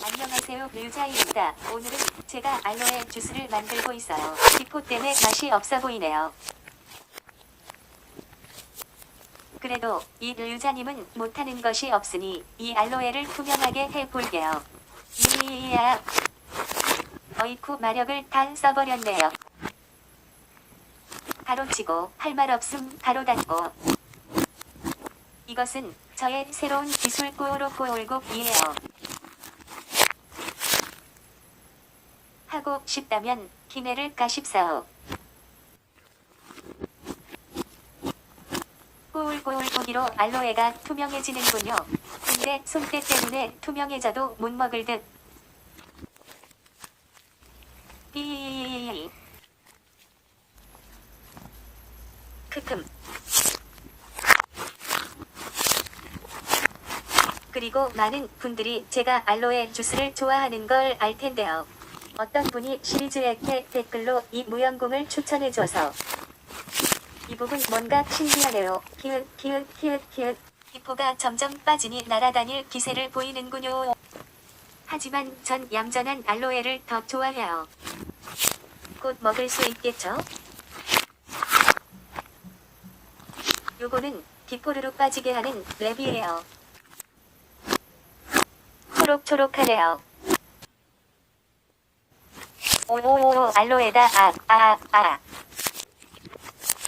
안녕하세요, 류자입니다. 오늘은 제가 알로에 주스를 만들고 있어요. 기포 때문에 맛이 없어 보이네요. 그래도 이 류자님은 못하는 것이 없으니 이 알로에를 투명하게 해볼게요. 이야, 어이쿠 마력을 다 써버렸네요. 가로치고 할 말 없음 가로 닫고. 이것은 저의 새로운 기술 꼬오로꼬올곡이에요. 하고 싶다면 기내를 까십사오. 꼬울꼬울고기로 알로에가 투명해지는군요. 근데 손때 때문에 투명해져도 못 먹을 듯. 삐. 크흠. 그리고 많은 분들이 제가 알로에 주스를 좋아하는 걸 알 텐데요. 어떤 분이 시리즈에게 댓글로 이 무연공을 추천해줘서 이 부분 뭔가 신기하네요. 키읔. 기포가 점점 빠지니 날아다닐 기세를 보이는군요. 하지만 전 얌전한 알로에를 더 좋아해요. 곧 먹을 수 있겠죠? 요거는 기포르르 빠지게 하는 랩이에요. 초록초록하네요. 오오오 알로에다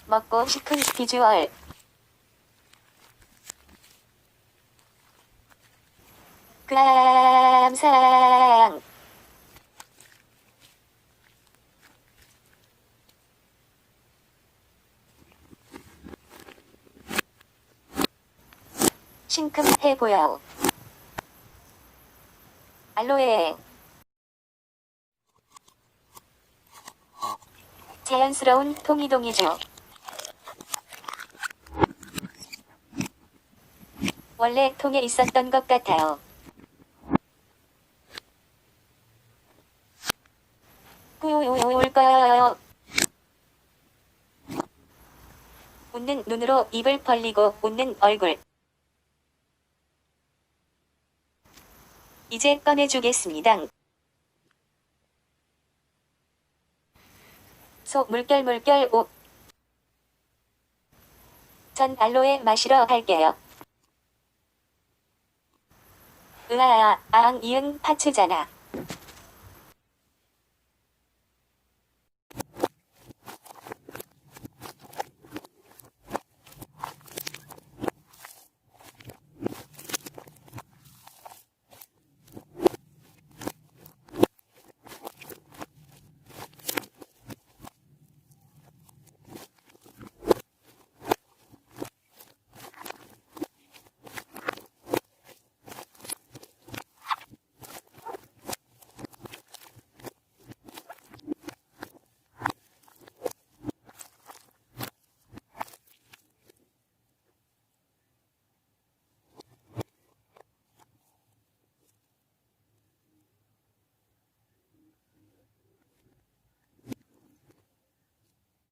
먹고 싶은 비주얼. 감상. 싱큼해 보여. 알로에. 자연스러운 통이동이죠. 원래 통에 있었던 것 같아요. 꾸울 거요. 웃는 눈으로 입을 벌리고 웃는 얼굴. 이제 꺼내주겠습니다. 소 물결 오. 전 알로에 마시러 갈게요. 으아, 이응 파츠잖아.